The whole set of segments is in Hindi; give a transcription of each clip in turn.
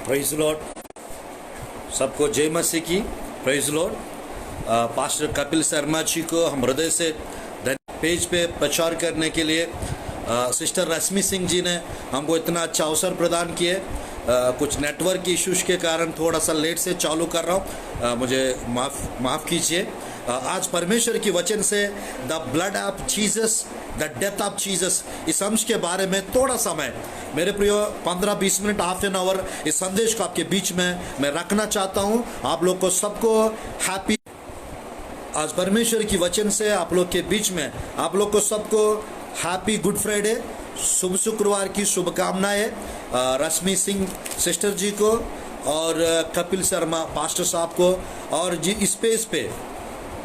Praise Lord. सबको जय मसीह की। Praise lord. Pastor Kapil Sharma ji को हम हृदय से पेज पे प्रचार करने के लिए सिस्टर रश्मि सिंह जी ने हमको इतना अच्छा अवसर प्रदान किए। कुछ नेटवर्क इश्यूज के कारण थोड़ा सा लेट से चालू कर रहा हूँ, मुझे माफ़ कीजिए। आज परमेश्वर की वचन से the blood of Jesus, the death of Jesus, इस अंश के बारे में थोड़ा समय मेरे प्रियो 15-20 मिनट, हाफ एन आवर इस संदेश को आपके बीच में मैं रखना चाहता हूँ। आप लोग को सबको हैप्पी, आज परमेश्वर की वचन से आप लोग के बीच में आप लोग को सबको हैप्पी गुड फ्राइडे, शुभ शुक्रवार की शुभकामनाएं रश्मि सिंह सिस्टर जी को और कपिल शर्मा पास्टर साहब को और जी स्पेस पे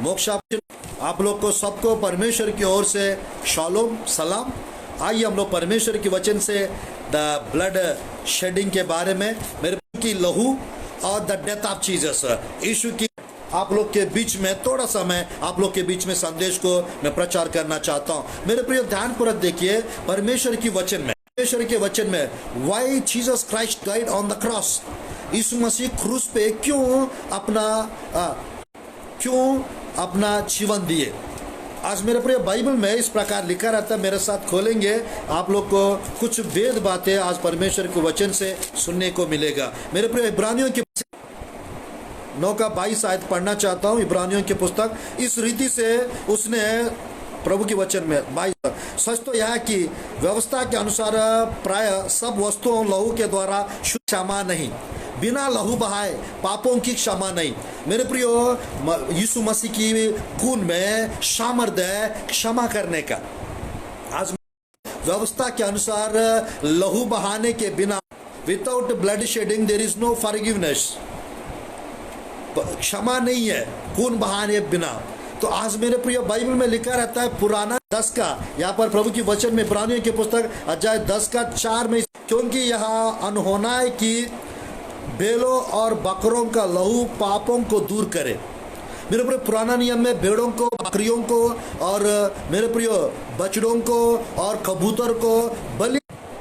मोक्षा आप लोग को सबको परमेश्वर की ओर से शालोम सलाम। आइए हम लोग परमेश्वर की वचन से द ब्लड शेडिंग के बारे में, मेरे की लहू और द डेथ ऑफ जीसस, यीशु की आप लोग के बीच में थोड़ा सा मैं आप लोग के बीच में संदेश को मैं प्रचार करना चाहता हूँ। मेरे प्रिय ध्यानपूर्वक देखिए परमेश्वर की वचन में, परमेश्वर के वचन में, why Jesus Christ died on the cross, Yeshu Masih क्रूस पे क्यों अपना जीवन दिए। आज मेरे प्रिय बाइबल में इस प्रकार लिखा रहता है, मेरे साथ खोलेंगे, आप लोग को कुछ वेद बातें आज परमेश्वर के वचन से सुनने को मिलेगा। मेरे प्रिय इब्रानियों की 9 का 22 आयत पढ़ना चाहता हूँ। इब्रानियों की पुस्तक, इस रीति से उसने प्रभु की वचन में 22, सच तो यह कि व्यवस्था के अनुसार प्राय सब वस्तुओं लहू के द्वारा क्षमा नहीं, बिना लहू बहाए पापों की क्षमा नहीं। मेरे प्रियो यीशु मसीह की खून में सामर्थ्य है क्षमा करने का। आज व्यवस्था के अनुसार लहू बहाने के बिना, without blood shedding there is no forgiveness, क्षमा नहीं है खून बहाने बिना। तो आज मेरे प्रिय बाइबल में लिखा रहता है पुराना 10 का, यहाँ पर प्रभु की वचन में इब्रानियों की पुस्तक अध्याय 10 का 4 में, क्योंकि यह अनहोना है कि बैलों और बकरों का लहू पापों को दूर करे। मेरे प्रिय पुराना नियम में भेड़ों को, बकरियों को और मेरे प्रिय बछड़ों को और कबूतर को बलि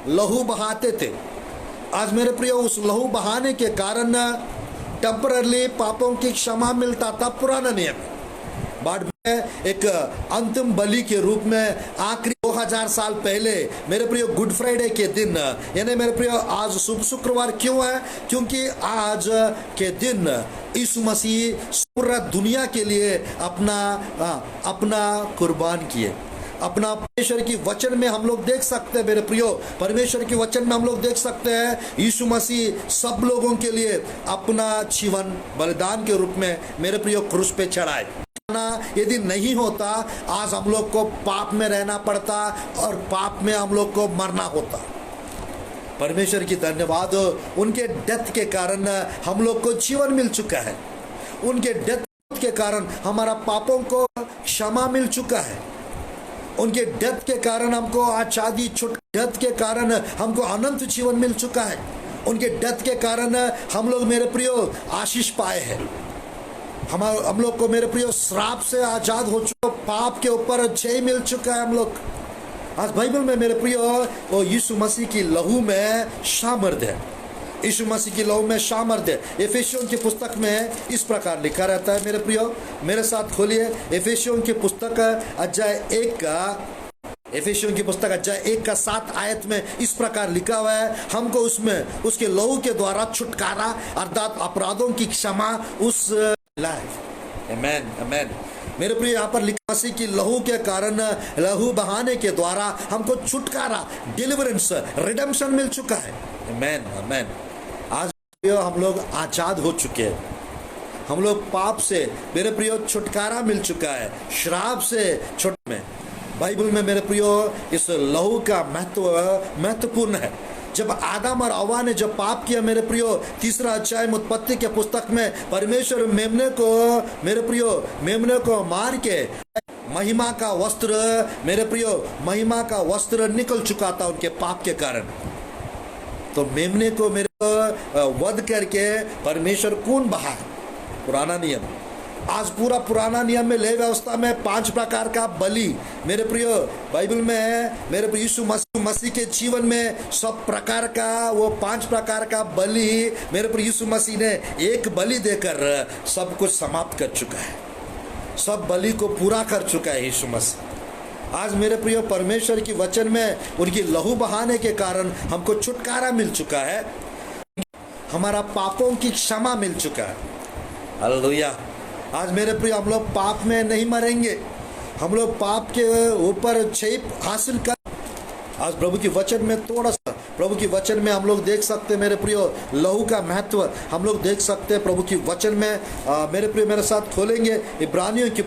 लहू बहाते थे। आज मेरे प्रिय उस लहू बहाने के कारण टेम्पररी पापों की क्षमा मिलता था पुराना नियम। बाद में एक अंतिम बलि के रूप में आखिरी 2000 साल पहले मेरे प्रिय गुड फ्राइडे के दिन, यानी मेरे प्रिय आज शुभ शुक्रवार क्यों है, क्योंकि आज के दिन यीशु मसीह पूरा दुनिया के लिए अपना कुर्बान किए। अपना परमेश्वर की वचन में हम लोग देख सकते हैं, मेरे प्रियो परमेश्वर की वचन में हम लोग देख सकते हैं यीशु मसीह सब लोगों के लिए अपना जीवन बलिदान के रूप में मेरे प्रियो क्रूस पे चढ़ाए। यदि नहीं होता आज हम लोग को पाप में रहना पड़ता और पाप में हम लोग को मरना होता। परमेश्वर की धन्यवाद, उनके डेथ के कारण हम लोग को जीवन मिल चुका है। उनके डेथ के कारण हमारा पापों को क्षमा मिल चुका है। उनके डेथ के कारण हमको आजादी, डेथ के कारण हमको अनंत जीवन मिल चुका है। उनके डेथ के कारण हम लोग मेरे प्रियो आशीष पाए हैं। हम लोग को मेरे प्रियो श्राप से आजाद हो चुका, पाप के ऊपर जय मिल चुका है हम लोग। आज बाइबल में मेरे प्रियो वो यीशु मसीह की लहू में सामर्थ्य है, यीशु मसीह की लहू में सामर्थ्य। एफेसियों की पुस्तक में इस प्रकार लिखा रहता है, मेरे प्रियो मेरे साथ खोलिए एफेसियों की पुस्तक अध्याय 1 का, एफेसियों की पुस्तक अध्याय 1 का 7 आयत में इस प्रकार लिखा हुआ है, हमको उसमें उसके लहू के द्वारा छुटकारा अर्थात अपराधों की क्षमा उस लाइफ। आमेन आमेन। मेरे प्रिय यहाँ पर लिखा, मसीह की लहू के कारण, लहू बहाने के द्वारा हमको छुटकारा, डिलीवरेंस, रिडेम्पशन मिल चुका है। आमेन आमेन। आज हम लोग आजाद हो चुके हैं। हम लोग पाप से मेरे प्रियो छुटकारा मिल चुका है, श्राप से छुट में। बाइबल में मेरे प्रियो इस लहू का महत्वपूर्ण है। जब आदम और हव्वा ने जब पाप किया मेरे प्रियो, 3 अध्याय उत्पत्ति के पुस्तक में परमेश्वर मेमने को मार के महिमा का वस्त्र, मेरे प्रियो महिमा का वस्त्र निकल चुका था उनके पाप के कारण। तो मेमने को मेरे वध करके परमेश्वर खून बहा। पुराना नियम, आज पूरा पुराना नियम में ले व्यवस्था में 5 प्रकार का बलि मेरे प्रियो बाइबल में है। मेरे प्रिय यीशु मसीह मसीह के जीवन में सब प्रकार का वो 5 प्रकार का बलि मेरे प्रभु यीशु मसीह ने एक बलि देकर सब कुछ समाप्त कर चुका है, सब बलि को पूरा कर चुका है यीशु मसीह। आज मेरे प्रिय परमेश्वर की वचन में उनकी लहू बहाने के कारण हमको छुटकारा मिल चुका है, हमारा पापों की क्षमा मिल चुका है। हालेलुया। आज मेरे प्रिय हम लोग पाप में नहीं मरेंगे, हम लोग पाप के ऊपर जय हासिल कर। आज प्रभु की वचन में थोड़ा सा प्रभु की वचन में हम लोग देख सकते हैं मेरे प्रियो लहू का महत्व हम लोग देख सकते हैं प्रभु की वचन में। मेरे प्रियो मेरे साथ खोलेंगे इब्रानियों की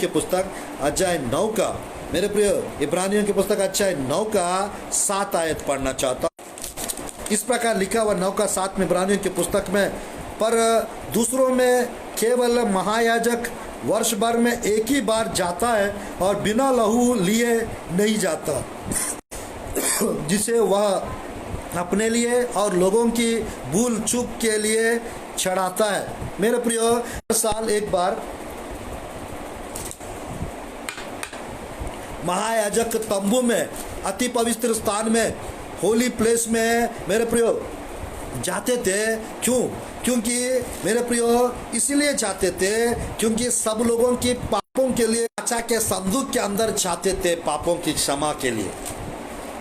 पुस्तक अध्याय 9 का, मेरे प्रियो इब्रानियों की पुस्तक अध्याय 9 का 7 आयत पढ़ना चाहता हूँ। इस प्रकार लिखा हुआ 9 का 7 में इब्रानियों की पुस्तक में, पर दूसरों में केवल महायाजक वर्ष भर में एक ही बार जाता है और बिना लहू लिए नहीं जाता, जिसे वह अपने लिए और लोगों की भूल चूक के लिए चढ़ाता है। मेरे प्रियो हर साल एक बार महायाजक तंबू में अति पवित्र स्थान में होली प्लेस में मेरे प्रियो जाते थे। क्योंकि मेरे प्रियो इसीलिए जाते थे क्योंकि सब लोगों की पापों के लिए अच्छा के संदूक के अंदर जाते थे पापों की क्षमा के लिए।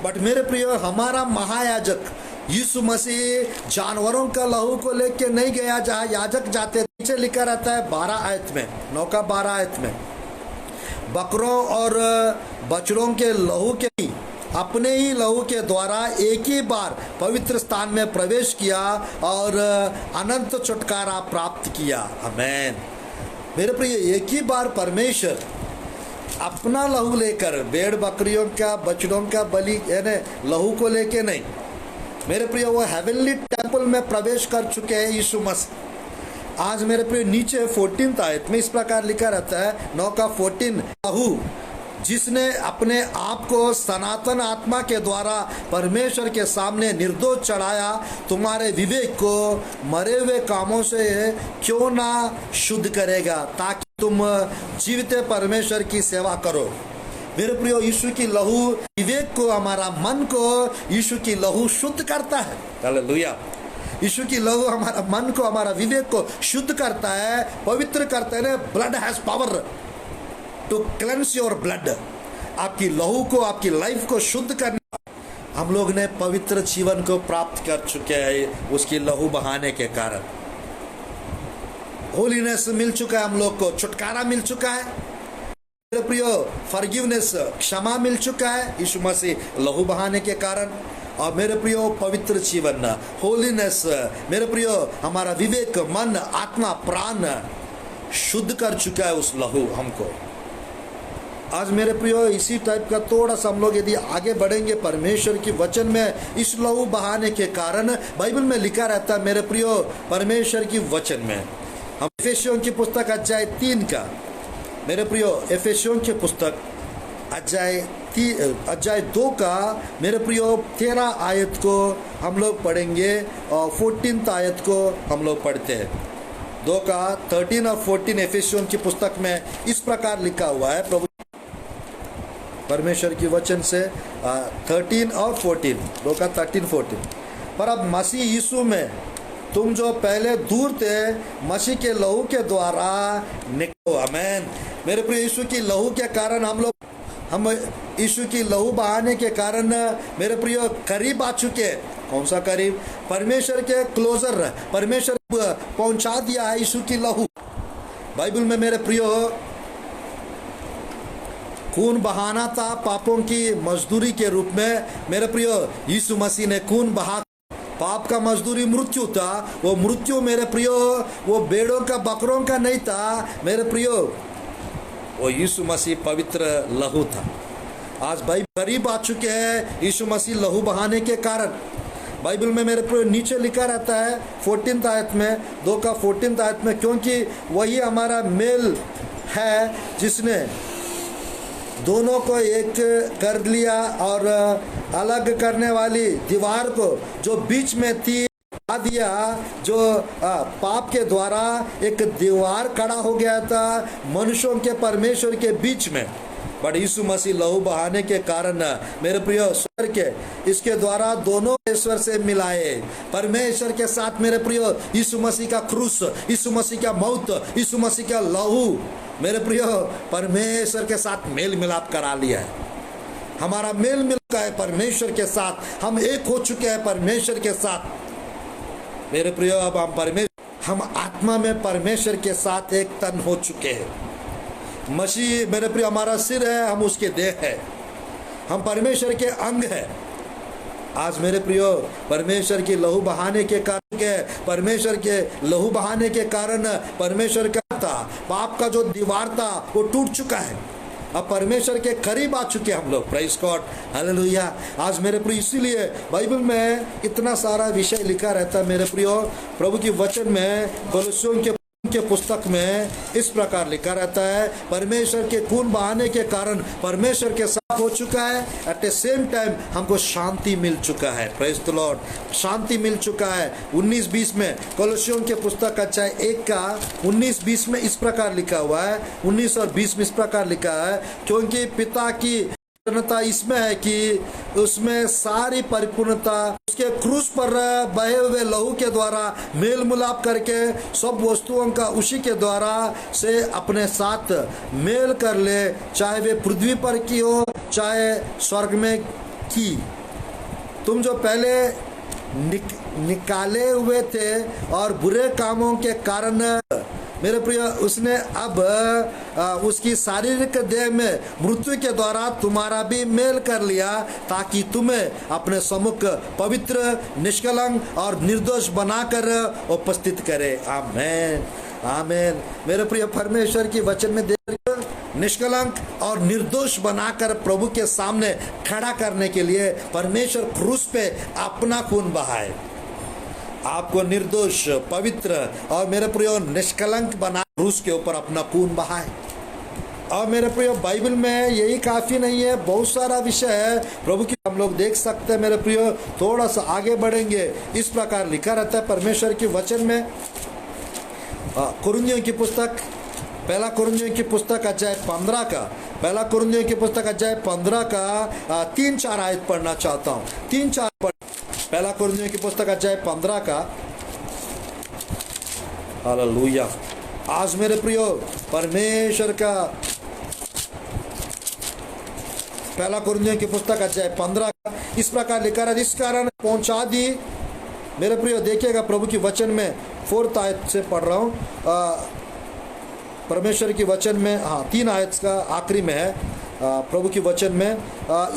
बट मेरे प्रियो हमारा महायाजक यीशु मसीह जानवरों का लहू को लेके नहीं गया जहाँ याजक जाते। नीचे लिखा रहता है 12 आयत में 9 का 12 आयत में, बकरों और बछड़ों के लहू के अपने ही लहू के द्वारा एक ही बार पवित्र स्थान में प्रवेश किया और अनंत छुटकारा प्राप्त किया। आमेन। मेरे प्रिय एक ही बार परमेश्वर अपना लहू लेकर, भेड़ बकरियों का बछड़ों का बलि यानी लहू को लेके नहीं, मेरे प्रिय वो हेवनली टेम्पल में प्रवेश कर चुके हैं यीशु मसीह। आज मेरे प्रिय नीचे 14 आयत में इस प्रकार लिखा रहता है 9 का 14, लहू जिसने अपने आप को सनातन आत्मा के द्वारा परमेश्वर के सामने निर्दोष चढ़ाया, तुम्हारे विवेक को मरे हुए कामों से क्यों ना शुद्ध करेगा, ताकि तुम जीवित परमेश्वर की सेवा करो। मेरे प्रियो यीशु की लहू विवेक को, हमारा मन को यीशु की लहू शुद्ध करता है। हालेलुया। यीशु की लहू हमारा मन को, हमारा विवेक को शुद्ध करता है, पवित्र करता है। Blood has power to cleanse your blood. आपकी लहू को, आपकी लाइफ को शुद्ध करना हम लोग ने पवित्र जीवन को प्राप्त कर चुके हैं उसकी लहू बहाने के कारण। होलीनेस मिल चुका है, हम लोग को छुटकारा मिल चुका है। मेरे प्रियो फॉरगिवनेस, क्षमा मिल चुका है यीशु मसीह लहू बहाने के कारण। और मेरे प्रियो पवित्र जीवन, होलीनेस, मेरे प्रियो हमारा विवेक, मन, आत्मा, प्राण शुद्ध कर चुका है उस लहू हमको। आज मेरे प्रियो इसी टाइप का थोड़ा सा हम लोग यदि आगे बढ़ेंगे परमेश्वर की वचन में, इस लहू बहाने के कारण बाइबल में लिखा रहता है मेरे प्रियो परमेश्वर की वचन में। हम एफेसियों की पुस्तक अध्याय 3 का, मेरे प्रियो एफेसियों की पुस्तक अध्याय 2 का मेरे प्रियो 13 आयत को हम लोग पढ़ेंगे और 14 आयत को हम लोग पढ़ते हैं। 2 का 13 और 14 एफेसियों की पुस्तक में इस प्रकार लिखा हुआ है प्रभु परमेश्वर की वचन से 13 और 14, 2 का 13, 14। पर अब मसीह यीशु में तुम जो पहले दूर थे, मसीह के लहू के द्वारा निकलो। आमेन। मेरे प्रिय यीशु की लहू के कारण हम यीशु की लहू बहाने के कारण मेरे प्रिय करीब आ चुके। कौन सा करीब? परमेश्वर के क्लोजर, परमेश्वर पहुंचा दिया है यीशु की लहू। बाइबल में मेरे प्रियो खून बहाना था पापों की मजदूरी के रूप में। मेरे प्रियो यीशु मसीह ने खून बहा, पाप का मजदूरी मृत्यु था। वो मृत्यु मेरे प्रियो वो भेड़ों का बकरों का नहीं था मेरे प्रियो, वो यीशु मसीह पवित्र लहू था। आज भाई करीब आ चुके हैं यीशु मसीह लहू बहाने के कारण। बाइबल में मेरे प्रियो नीचे लिखा रहता है 14 आयत में, 2 का 14 आयत में, क्योंकि वही हमारा मेल है जिसने दोनों को एक कर लिया और अलग करने वाली दीवार को जो बीच में थी हटा दिया। जो पाप के द्वारा एक दीवार खड़ा हो गया था मनुष्यों के परमेश्वर के बीच में। बट यीशु मसीह लहू बहाने के कारण मेरे प्रिय स्वर्ग के इसके द्वारा दोनों ईश्वर से मिलाए, परमेश्वर के साथ मेरे प्रिय यीशु मसीह का क्रूस, यीशु मसीह का मौत, यीशु मसीह का लहू मेरे प्रिय परमेश्वर के साथ मेल मिलाप करा लिया है। हमारा मेल मिलता है परमेश्वर के साथ, हम एक हो चुके हैं परमेश्वर के साथ मेरे प्रिय। अब हम आत्मा में परमेश्वर के साथ एक तन हो चुके हैं। मसीह मेरे प्रिय हमारा सिर है, हम उसके देह है, हम परमेश्वर के अंग है। आज मेरे प्रियो परमेश्वर की लहू बहाने के कारण, परमेश्वर के लहू बहाने के कारण परमेश्वर का पाप का जो दीवार था वो टूट चुका है। अब परमेश्वर के करीब आ चुके हम लोग। Praise God, hallelujah. आज मेरे प्रिय इसीलिए बाइबल में इतना सारा विषय लिखा रहता है मेरे प्रियो। प्रभु की वचन में कोलोसियों के पुस्तक में इस प्रकार लिखा रहता है, परमेश्वर के खून बहाने के कारण परमेश्वर के साथ हो चुका है, एट द सेम टाइम हमको शांति मिल चुका है। प्रेज द लॉर्ड, शांति मिल चुका है। 19-20 में कोलोसियों के पुस्तक अध्याय 1 का 19-20 में इस प्रकार लिखा हुआ है, 19 और 20 में इस प्रकार लिखा है, क्योंकि पिता की पूर्णता इसमें है कि उसमें सारी परिपूर्णता उसके क्रूस पर बहे हुए लहू के द्वारा मेल मिलाप करके सब वस्तुओं का उसी के द्वारा से अपने साथ मेल कर ले, चाहे वे पृथ्वी पर की हो चाहे स्वर्ग में की। तुम जो पहले निकाले हुए थे और बुरे कामों के कारण मेरे प्रिय उसने अब उसकी शारीरिक देह में मृत्यु के द्वारा तुम्हारा भी मेल कर लिया, ताकि तुम्हें अपने सम्मुख पवित्र, निष्कलंक और निर्दोष बनाकर उपस्थित करे। आमेन, आमेन। मेरे प्रिय परमेश्वर की वचन में देख, निष्कलंक और निर्दोष बनाकर प्रभु के सामने खड़ा करने के लिए परमेश्वर क्रूस पे अपना खून बहाए, आपको निर्दोष, पवित्र और मेरे प्रियो निष्कलंक बना क्रूस के ऊपर अपना खून बहाए। और मेरे प्रियो बाइबल में यही काफी नहीं है, बहुत सारा विषय है प्रभु की हम लोग देख सकते हैं। मेरे प्रियो थोड़ा सा आगे बढ़ेंगे, इस प्रकार लिखा रहता है परमेश्वर के वचन में, कुरिन्थियों की पुस्तक, पहला कुरिन्थियों की पुस्तक अध्याय 15 का, पहला कुरिन्थियों की पुस्तक अध्याय 15 का 3-4 आयत पढ़ना चाहता हूँ। 3-4 पहला कुरिन्थियों की पुस्तक अध्याय 15 का, हालेलुया। आज मेरे प्रियो परमेश्वर का पहला कुरिन्थियों की पुस्तक अध्याय 15 का इस प्रकार लिखा है, इस कारण पहुंचा दी। मेरे प्रियो देखिएगा प्रभु की वचन में 4th आयत से पढ़ रहा हूँ, परमेश्वर की वचन में 3 आयत का आखिरी में है प्रभु की वचन में,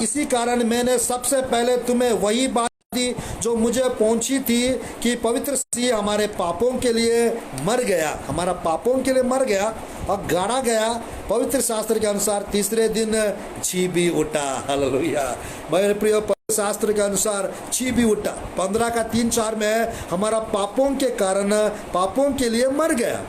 इसी कारण मैंने सबसे पहले तुम्हें वही बात दी जो मुझे पहुंची थी कि पवित्र मसीह हमारे पापों के लिए मर गया, हमारा पापों के लिए मर गया और गाड़ा गया, पवित्र शास्त्र के अनुसार तीसरे दिन जी भी उठा। हालेलुया। मेरे प्रिय पवित्र शास्त्र के अनुसार जी भी उठा। 15 का 3-4 में हमारा पापों के कारण पापों के लिए मर गया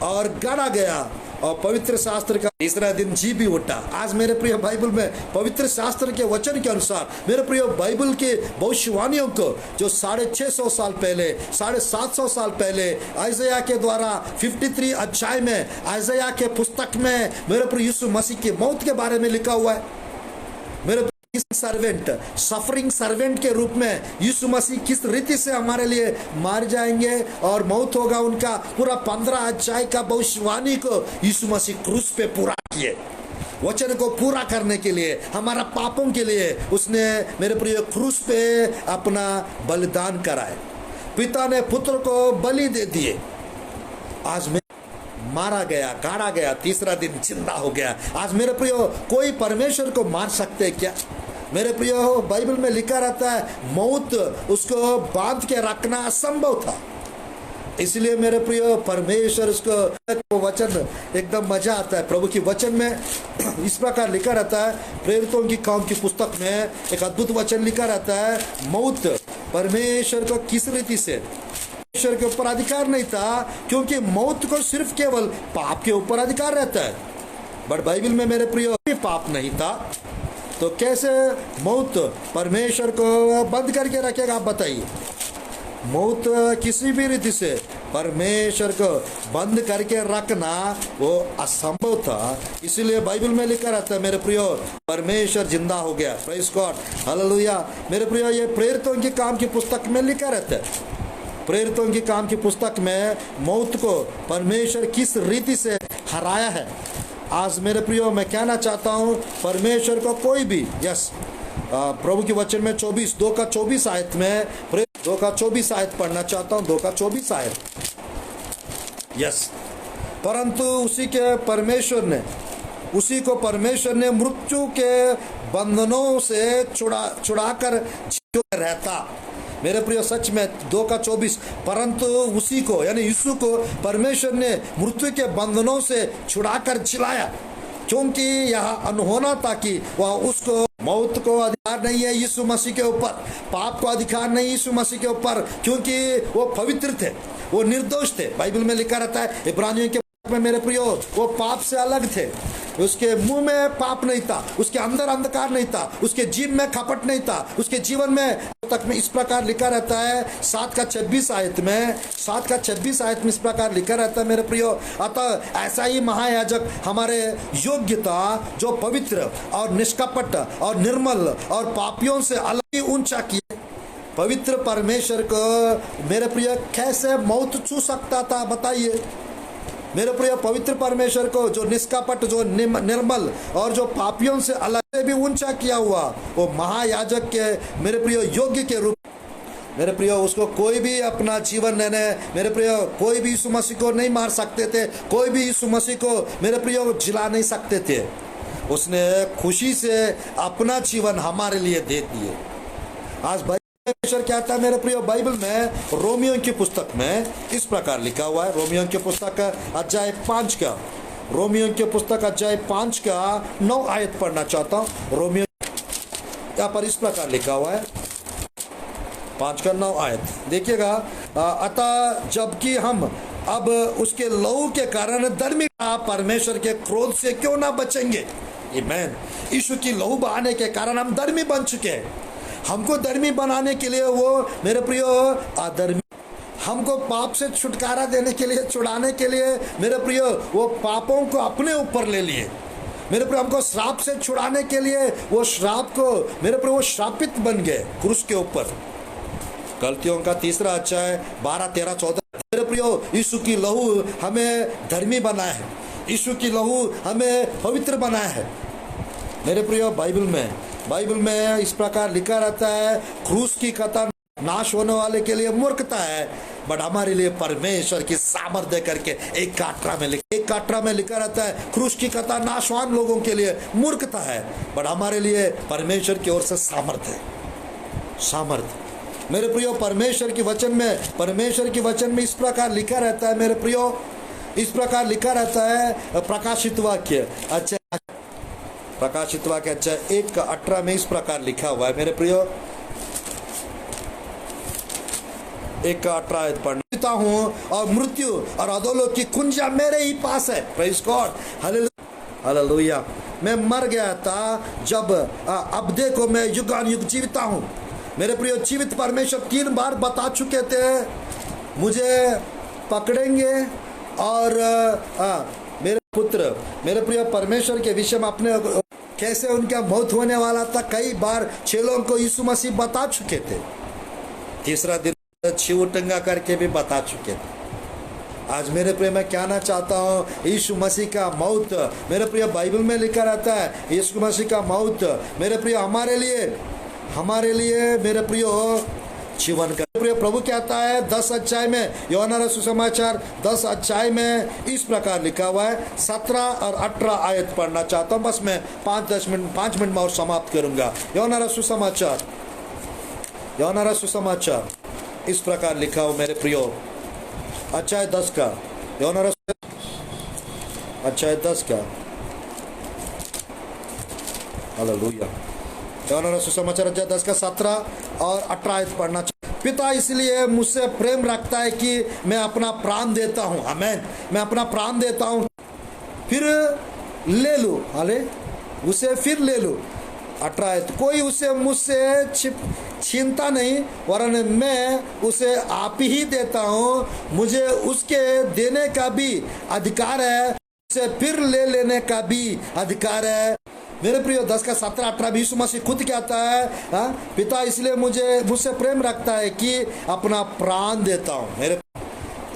और गाड़ा गया और पवित्र शास्त्र का तीसरा दिन जी भी उठा। आज मेरे प्रिय बाइबल में पवित्र शास्त्र के वचन के अनुसार मेरे प्रिय बाइबल के भविष्यवाणियों को जो 650 साल पहले, 750 साल पहले आइजया के द्वारा 53 अध्याय में आइजया के पुस्तक में मेरे प्रिय यीशु मसीह की मौत के बारे में लिखा हुआ है। मेरे सर्वेंट, सफरिंग सर्वेंट के रूप में यीशु मसीह किस रीति से हमारे लिए मार जाएंगे और मौत होगा, उनका पूरा 15 अध्याय का भविष्यवाणी को यीशु मसीह क्रूस पे पूरा किए। वचन को पूरा करने के लिए, हमारा पापों के लिए उसने मेरे प्रिय क्रूस पे अपना बलिदान कराए। पिता ने पुत्र को बलि दे दिए। आज में मारा गया, गाड़ा गया, तीसरा दिन जिंदा हो गया। आज मेरे प्रियो कोई परमेश्वर को मार सकते क्या? मेरे प्रियो बाइबल में लिखा रहता है मौत उसको बांध के रखना असंभव था। इसलिए मेरे प्रियो परमेश्वर उसको वचन एकदम मजा आता है। प्रभु की वचन में इस प्रकार लिखा रहता है, प्रेरितों की काम की पुस्तक में एक अद्भुत वचन लिखा रहता है, मौत परमेश्वर को किस रीति से परमेश्वर के ऊपर अधिकार नहीं था, क्योंकि मौत को सिर्फ केवल पाप के ऊपर अधिकार रहता है। बट बाइबल में मेरे प्रियो पाप नहीं था, तो कैसे मौत परमेश्वर को बंद करके रखेगा? आप बताइए। मौत किसी भी रीति से परमेश्वर को बंद करके रखना वो असंभव था। इसलिए बाइबल में लिखा रहता है मेरे प्रियो, परमेश्वर जिंदा हो गया। Praise God, hallelujah. मेरे प्रियो, ये प्रेरितों के काम की पुस्तक में लिखा रहता है। प्रेरितों की काम की पुस्तक में मौत को परमेश्वर किस रीति से हराया है। आज मेरे प्रियो, मैं कहना चाहता हूँ, परमेश्वर को कोई भी, यस, प्रभु के वचन में 2:24 आयत में, 2:24 आयत पढ़ना चाहता हूँ, 2:24 आयत, यस। परंतु उसी को परमेश्वर ने मृत्यु के बंधनों से छुड़ाकर रहता। मेरे प्रिय, सच में 2:24, परंतु उसी को यानी यीशु को परमेश्वर ने मृत्यु के बंधनों से छुड़ाकर जिलाया, क्योंकि यह अनहोना था कि वह उसको मौत को अधिकार नहीं है यीशु मसीह के ऊपर, पाप को अधिकार नहीं यीशु मसीह के ऊपर, क्योंकि वो पवित्र थे, वो निर्दोष थे। बाइबल में लिखा रहता है इब्रानियों के में, मेरे प्रियो, वो पाप से अलग थे। उसके मुंह में पाप नहीं था, उसके अंदर अंधकार नहीं था, उसके जीव में कपट नहीं था, उसके जीवन में तक में इस प्रकार लिखा रहता है 7:26 आयत में, 7:26 आयत में इस प्रकार लिखा रहता है मेरे प्रियो, अतः ऐसा ही महायाजक हमारे योग्य था, जो पवित्र और निष्कपट और निर्मल और पापियों से अलग ही ऊंचा किए। पवित्र परमेश्वर को मेरे प्रिय कैसे मौत छू सकता था, बताइए मेरे प्रिय। पवित्र परमेश्वर को जो निष्कपट, जो निर्मल और जो पापियों से अलग से भी ऊंचा किया हुआ, वो महायाजक के मेरे प्रिय योग्य के रूप, मेरे प्रिय, उसको कोई भी अपना जीवन लेने, मेरे प्रिय, कोई भी यीशु मसीह को नहीं मार सकते थे, कोई भी यीशु मसीह को मेरे प्रिय जिला नहीं सकते थे। उसने खुशी से अपना जीवन हमारे लिए दे दिए। आज परमेश्वर कहता है मेरे प्रिय, बाइबल में रोमियो की पुस्तक में इस प्रकार लिखा हुआ है, रोमियो की पुस्तक अध्याय 5 का, रोमियो की पुस्तक अध्याय 5 का 9 आयत पढ़ना चाहता हूँ। रोमियो यहाँ पर इस प्रकार लिखा हुआ है, 5 का 9 आयत देखिएगा। अतः जबकि हम अब उसके लहू के कारण धर्मी, परमेश्वर के क्रोध से क्यों ना बचेंगे। आमीन। यीशु की लहू बहाने के कारण हम धर्मी बन चुके हैं। हमको धर्मी बनाने के लिए वो मेरे प्रियो अधर्मी, हमको पाप से छुटकारा देने के लिए, छुड़ाने के लिए मेरे प्रियो वो पापों को अपने ऊपर ले लिए। मेरे प्रियो, हमको श्राप से छुड़ाने के लिए वो श्राप को मेरे प्रियो वो श्रापित बन गए क्रूस के ऊपर। गलतियों का 3 अध्याय 12, 13, 14। मेरे प्रियो, यीशु की लहू हमें धर्मी बनाया है, यीशु की लहू हमें पवित्र बनाया है। मेरे प्रियो, बाइबल में इस प्रकार लिखा रहता है, क्रूस की कथा नाश होने वाले के लिए मूर्खता है, बट हमारे लिए परमेश्वर की सामर्थ्य करके 1:18 में लिखा रहता है, क्रूस की कथा नाशवान लोगों के लिए मूर्खता है, बट हमारे लिए परमेश्वर की ओर से सामर्थ्य। मेरे प्रियो, परमेश्वर के वचन में इस प्रकार लिखा रहता है मेरे प्रियो, इस प्रकार लिखा रहता है प्रकाशित वाक्य अच्छा 1:18 में इस प्रकार लिखा हुआ है मेरे प्रियो, 1:18 आयत पढ़ता हूँ, और मृत्यु और अधोलोक की कुंजियां मेरे ही पास है। Praise God, hallelujah. मैं मर गया था, जब अब देखो मैं युगानुयुग जीविता हूँ। मेरे प्रियो, जीवित परमेश्वर 3 बार बता चुके थे, मुझे पकड़ेंगे और मेरे पुत्र, मेरे प्रिय, परमेश्वर के विषय में अपने कैसे उनका मौत होने वाला था, कई बार चेलों को यीशु मसीह बता चुके थे। तीसरा दिन छिव टंगा करके भी बता चुके थे। आज मेरे प्रिय, मैं कहना चाहता हूँ, यीशु मसीह का मौत मेरे प्रिय बाइबल में लिखा रहता है, यीशु मसीह का मौत मेरे प्रिय हमारे लिए मेरे प्रिय जीवन का। प्रिय प्रभु कहता है 10 अध्याय में, यूहन्ना सुसमाचार 10 अध्याय में इस प्रकार लिखा हुआ है, 17 और 18 आयत पढ़ना चाहता हूँ। बस मैं 5 मिनट में और समाप्त करूंगा। यूहन्ना सुसमाचार इस प्रकार लिखा हो मेरे प्रियो, अध्याय 10 का, यूहन्ना अध्याय 10 का, हालेलुया। यूहन्ना सुसमाचार अध्याय 10 का 17 और 18 आयत पढ़ना। पिता इसलिए मुझसे प्रेम रखता है कि मैं अपना प्राण देता हूँ। आमीन। मैं अपना प्राण देता हूँ, फिर ले लूँ, उसे फिर ले लूँ। 18 कोई उसे मुझसे छीनता नहीं, वरन मैं उसे आप ही देता हूँ। मुझे उसके देने का भी अधिकार है, उसे फिर ले लेने का भी अधिकार है। मेरे प्रियो 10 का 17 18 यीशु मसीह खुद कहता है, पिता इसलिए मुझसे प्रेम रखता है कि अपना प्राण देता हूँ। मेरे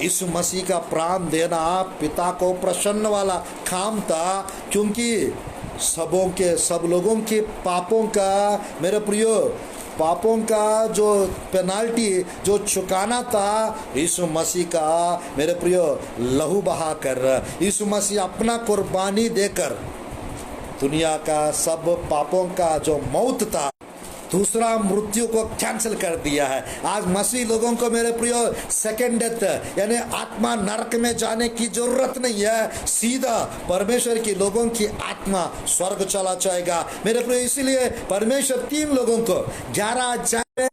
यीशु मसीह का प्राण देना पिता को प्रसन्न वाला काम था, क्योंकि सब लोगों के पापों का, मेरे प्रियो पापों का जो पेनाल्टी जो चुकाना था, यीशु मसीह का मेरे प्रियो लहू बहा कर, यीशु मसीह अपना कुर्बानी देकर दुनिया का सब पापों का जो मौत था, दूसरा मृत्यु को कैंसिल कर दिया है। आज मसीह लोगों को मेरे प्रियो सेकेंड डेथ यानी आत्मा नरक में जाने की जरूरत नहीं है, सीधा परमेश्वर की लोगों की आत्मा स्वर्ग चला जाएगा। मेरे प्रियो इसीलिए परमेश्वर 3 लोगों को 11 अध्याय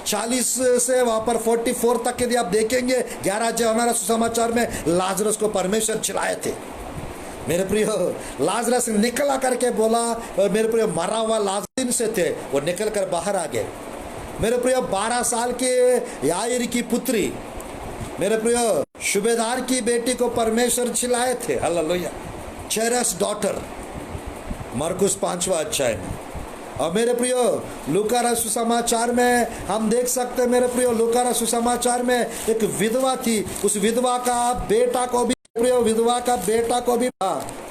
40 से वहां पर 44 तक यदि आप देखेंगे, 11 अध्याय हमारा सुसमाचार में लाजरस को परमेश्वर चिल्लाए थे। मेरे प्रियो लाजरस निकला करके बोला, और मेरे प्रियो मरा हुआ लाजर से थे, वो निकल कर बाहर आ गए। मेरे प्रियो 12 साल के याईर की पुत्री, मेरे प्रियो सूबेदार की बेटी को परमेश्वर चिल्लाए थे। हालेलुया। चेरस डॉटर, मरकुस 5वां अध्याय में। और मेरे प्रियो लूका सुसमाचार में हम देख सकते हैं, मेरे प्रियो लूका सुसमाचार में एक विधवा थी, उस विधवा का बेटा को भी, विधवा का बेटा को भी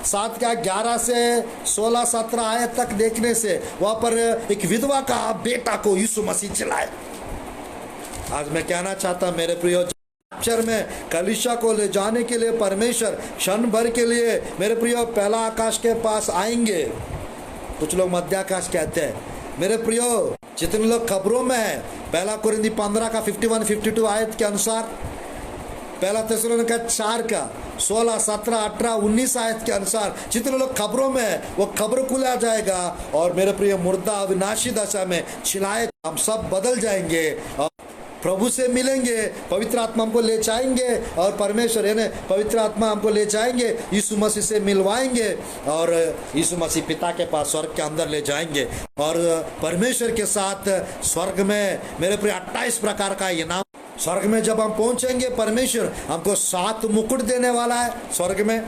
7 का 11 से 16 17 आयत तक देखने से वहां पर एक विधवा का बेटा को यीशु मसीह चिल्लाए। आज मैं कहना चाहता मेरे प्रियो अक्षर में कलीसिया को ले जाने के लिए परमेश्वर क्षण भर के लिए मेरे प्रियो पहला आकाश के पास आएंगे। कुछ लोग मध्य आकाश कहते हैं। मेरे प्रियो जितने लोग खबरों में है, पहला कुरिन्थी 15 का 51 52 आयत के अनुसार, पहला थिस्सलुनीका 4 का 16 17 18 19 आयत के अनुसार जितने लोग खबरों में है वो खबर खुला जाएगा, और मेरे प्रिय मुर्दा अविनाशी दशा में चिल्लाए, हम सब बदल जाएंगे और प्रभु से मिलेंगे। पवित्र आत्मा हमको ले जाएंगे, और परमेश्वर यानी पवित्र आत्मा हमको ले जाएंगे, यीशु मसीह से मिलवाएंगे, और यीशु मसीह पिता के पास स्वर्ग के अंदर ले जाएंगे, और परमेश्वर के साथ स्वर्ग में मेरे प्रिय 28 प्रकार का इनाम। स्वर्ग में जब हम पहुंचेंगे, परमेश्वर हमको 7 मुकुट देने वाला है स्वर्ग में,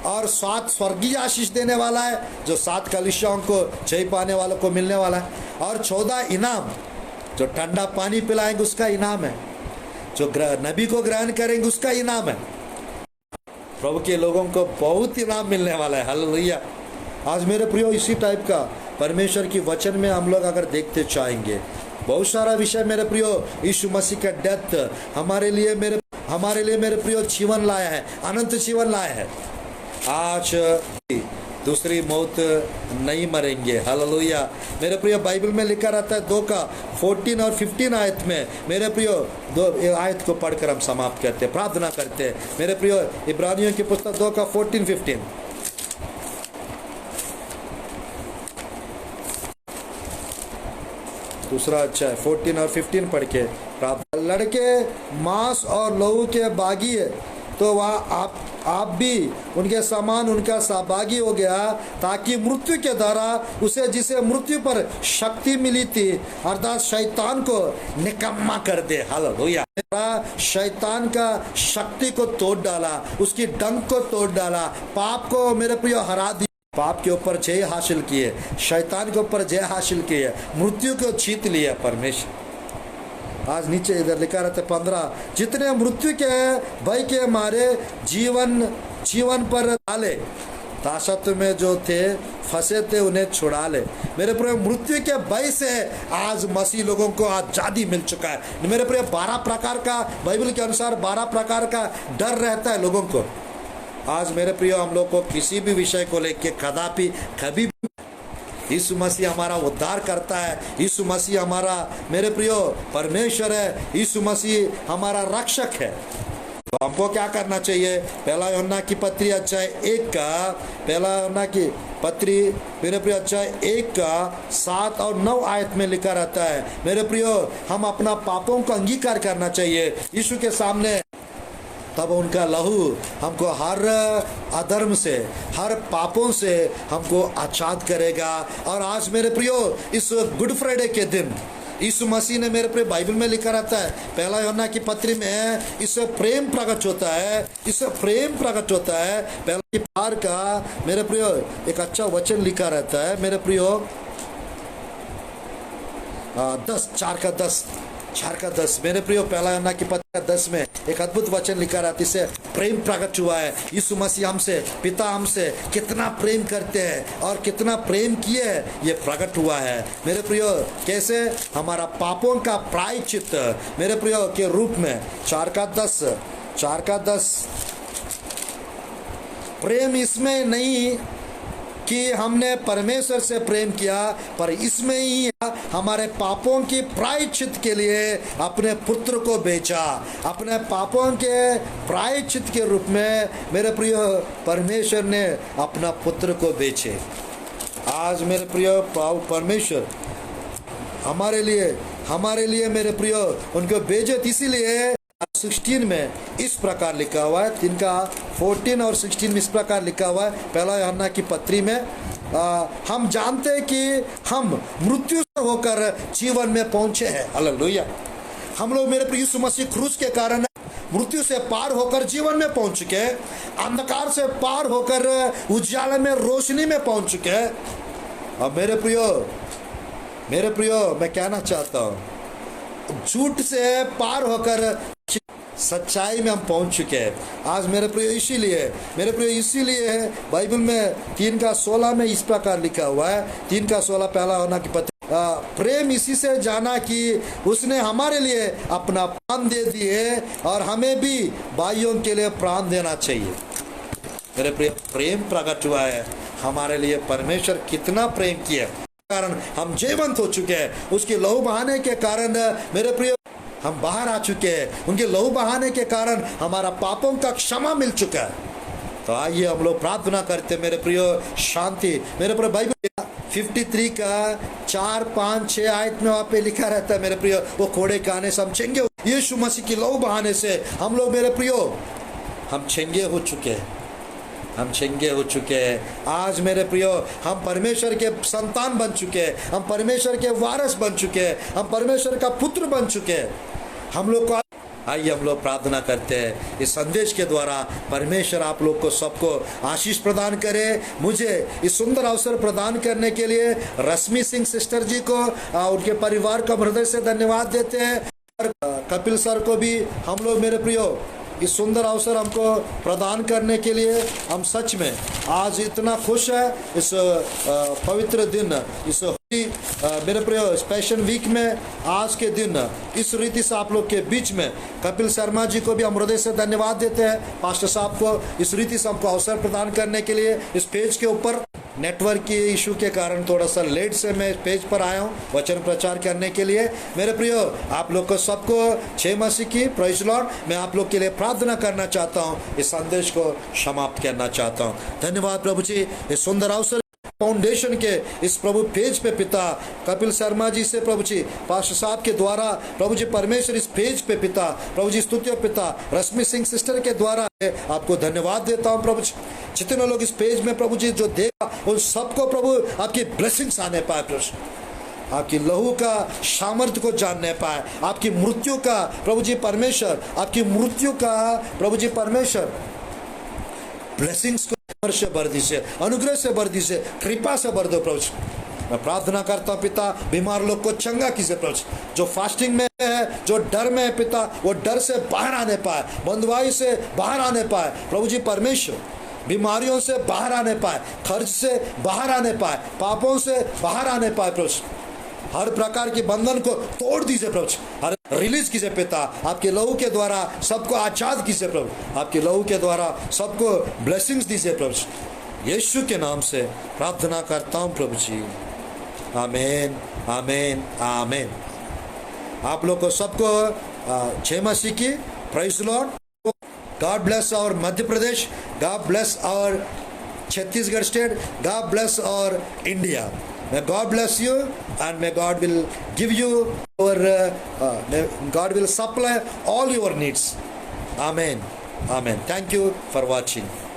और 7 स्वर्गीय आशीष देने वाला है, जो 7 कलीसियाओं को जय पाने वालों को मिलने वाला है, और 14 इनाम, जो ठंडा पानी पिलाएंगे उसका इनाम है, जो नबी को ग्रहण करेंगे उसका इनाम है। प्रभु के लोगों को बहुत इनाम मिलने वाला है। हालेलुया। आज मेरे प्रियो इसी टाइप का परमेश्वर की वचन में हम लोग अगर देखते चाहेंगे, बहुत सारा विषय मेरे प्रियो यीशु मसीह का डेथ हमारे लिए मेरे प्रियो जीवन लाया है, अनंत जीवन लाया है। आज दूसरी मौत नहीं मरेंगे। हालेलुया। मेरे प्रियो बाइबल में लिखा रहता है 2 का 14 और 15 आयत में, मेरे प्रियो 2 आयत को पढ़कर हम समाप्त करते हैं, प्रार्थना करते हैं। मेरे प्रियो इब्रानियों की पुस्तक 2 का 14 15, दूसरा अध्याय 14 और 15 पढ़ के प्रार्थना। लड़के मांस और लहू के बागी है, तो वह आप भी उनके समान उनका सहभागी हो गया, ताकि मृत्यु के द्वारा उसे जिसे मृत्यु पर शक्ति मिली थी, अर्थात शैतान को निकम्मा कर दे। हालेलुया। शैतान का शक्ति को तोड़ डाला, उसकी डंक को तोड़ डाला, पाप को मेरे प्रियो हरा दिया, पाप के ऊपर जय हासिल किए, शैतान के ऊपर जय हासिल किए, मृत्यु को जीत लिया परमेश्वर। आज नीचे इधर लिखा रहता है 15, जितने मृत्यु के भय के मारे जीवन पर डाले, ताशत में जो थे फंसे थे उन्हें छुड़ा ले। मेरे प्रिय मृत्यु के भय से आज मसीह लोगों को आजादी मिल चुका है। मेरे प्रिय 12 प्रकार का, बाइबल के अनुसार 12 प्रकार का डर रहता है लोगों को। आज मेरे प्रिय हम लोग को किसी भी विषय को लेके कभी यीशु मसीह हमारा उद्धार करता है, यीशु मसीह हमारा मेरे प्रियो परमेश्वर है, यीशु मसीह हमारा रक्षक है। तो हमको क्या करना चाहिए? पहला यूहन्ना की पत्री अध्याय 1 का, पहला यूहन्ना की पत्री मेरे प्रियो अध्याय 1 का 7 और 9 आयत में लिखा रहता है, मेरे प्रियो हम अपना पापों को अंगीकार करना चाहिए, यीशु के सामने तब उनका लहू हमको हर अधर्म से, हर पापों से हमको आजाद करेगा। और आज मेरे प्रियो, इस गुड फ्राइडे के दिन यीशु मसीह ने, मेरे प्रिय, बाइबल में लिखा रहता है, पहला यूहन्ना की पत्री में, इससे प्रेम प्रकट होता है, इससे प्रेम प्रकट होता है। पहला की पार का, मेरे प्रियो, एक अच्छा वचन लिखा रहता है, मेरे प्रियो, 4:10 मेरे प्रियो, पहला यूहन्ना की पत्री 10 में एक अद्भुत वचन लिखा रहता है, इससे प्रेम प्रकट हुआ है। यीशु मसीह हमसे, पिता हमसे कितना प्रेम करते हैं और कितना प्रेम किए हैं, ये प्रकट हुआ है। मेरे प्रियो, कैसे? हमारा पापों का प्रायश्चित, मेरे प्रियो, के रूप में। 4:10 प्रेम इसमें नहीं कि हमने परमेश्वर से प्रेम किया, पर इसमें ही हमारे पापों की प्रायश्चित के लिए अपने पुत्र को बेचा। अपने पापों के प्रायश्चित के रूप में, मेरे प्रिय, परमेश्वर ने अपना पुत्र को बेचे। आज मेरे प्रिय, परमेश्वर हमारे लिए मेरे प्रिय, उनको बेचे। इसीलिए 16 में इस प्रकार लिखा हुआ है, 3 का 14 और 16 में इस प्रकार लिखा हुआ है, पहला यूहन्ना की पत्री में, हम जानते हैं कि हम मृत्यु से होकर जीवन में पहुंचे हैं। हालेलुया। हम लोग, मेरे प्रिय, यीशु मसीह क्रूस के कारण मृत्यु से पार होकर जीवन में पहुंच चुके, अंधकार से पार होकर उजाले में, रोशनी में पहुंच चुके। अब मेरे प्रियो, मैं कहना चाहता हूं, झूठ से पार होकर सच्चाई में हम पहुंच चुके हैं। आज मेरे प्रिय, इसीलिए बाइबल में 3:16 में इस प्रकार लिखा हुआ है, 3:16 पहला यूहन्ना की पत्री, प्रेम इसी से जाना कि उसने हमारे लिए अपना प्राण दे दिए, और हमें भी भाइयों के लिए प्राण देना चाहिए। मेरे प्रिय, प्रेम प्रकट हुआ है हमारे लिए। परमेश्वर कितना प्रेम किया, कारण हम जीवंत हो चुके हैं। उसके लहू बहाने के कारण, मेरे प्रिय, हम बाहर आ चुके हैं। उनके लहू बहाने के कारण हमारा पापों का क्षमा मिल चुका है। तो आइए हम लोग प्रार्थना करते, मेरे प्रियो, शांति। मेरे प्रिय, बाइबल 53 का 4, 5, 6 आयत में वहाँ पे लिखा रहता है, मेरे प्रियो, वो कोड़े के आने से हम चंगे, यीशु मसीह की लहू बहाने से हम लोग, मेरे प्रियो, हम चंगे हो चुके हैं। आज मेरे प्रियो, हम परमेश्वर के संतान बन चुके हैं, हम परमेश्वर के वारिस बन चुके हैं, हम परमेश्वर का पुत्र बन चुके हैं। हम लोग को, आइए हम लोग प्रार्थना करते हैं। इस संदेश के द्वारा परमेश्वर आप लोग को, सबको आशीष प्रदान करे। मुझे इस सुंदर अवसर प्रदान करने के लिए रश्मि सिंह सिस्टर जी को, उनके परिवार को हृदय से धन्यवाद देते हैं, और कपिल सर को भी हम लोग, मेरे प्रियो, इस सुंदर अवसर हमको प्रदान करने के लिए हम सच में आज इतना खुश है। इस पवित्र दिन, इस मेरे प्रिय स्पेशल वीक में, आज के दिन इस रीति से आप लोग के बीच में कपिल शर्मा जी को भी हम हृदय से धन्यवाद देते हैं, पास्टर साहब को, इस रीति से हमको अवसर प्रदान करने के लिए। इस पेज के ऊपर नेटवर्क के इशू के कारण थोड़ा सा लेट से मैं पेज पर आया हूँ वचन प्रचार करने के लिए। मेरे प्रियो, आप लोग को सबको जय मसीह की, प्रेज़ लॉर्ड। मैं आप लोग के लिए प्रार्थना करना चाहता हूँ, इस संदेश को समाप्त करना चाहता हूँ। धन्यवाद प्रभु जी, इस सुंदर अवसर फाउंडेशन के इस प्रभु पेज पे पिता कपिल शर्मा जी से, प्रभु जी, पास्टर साहब के द्वारा, प्रभु जी, परमेश्वर इस पेज पे पिता, प्रभु जी, स्तुत्य पिता रश्मि सिंह सिस्टर के द्वारा आपको धन्यवाद देता हूँ। प्रभु जी, जितने लोग इस पेज में, प्रभु जी, जो देखा, उन सबको प्रभु आपकी ब्लेसिंग्स आने पाए, प्रभु आपकी लहू का सामर्थ्य को जानने पाए, आपकी मृत्यु का, प्रभु जी परमेश्वर, आपकी मृत्यु का, प्रभु जी परमेश्वर, ब्लेसिंग्स को से भर दीजिए, अनुग्रह से भर दीजिए, कृपा से भर दो प्रभु। मैं प्रार्थना करता हूँ पिता, बीमार लोग को चंगा कीजिए प्रभु, जो फास्टिंग में है, जो डर में है पिता, वो डर से बाहर आने पाए, बंधुआई से बाहर आने पाए, प्रभु जी परमेश्वर, बीमारियों से बाहर आने पाए, खर्च से बाहर आने पाए, पापों से बाहर आने पाए प्रभु। हर प्रकार के बंधन को तोड़ दीजिए प्रभु, हर रिलीज कीजिए पिता, आपके लहू के द्वारा सबको आजाद कीजिए प्रभु, आपके लहू के द्वारा सबको ब्लेसिंग्स दीजिए प्रभु। यीशु के नाम से प्रार्थना करता हूँ प्रभु जी, आमीन, आमीन, आमीन। आप लोग को सबको जय मसीह की, praise Lord. God bless our Madhya Pradesh, God bless our Chhattisgarh state, God bless our India. May God bless you, and may God will give you may God will supply all your needs. Amen. Amen. Thank you for watching.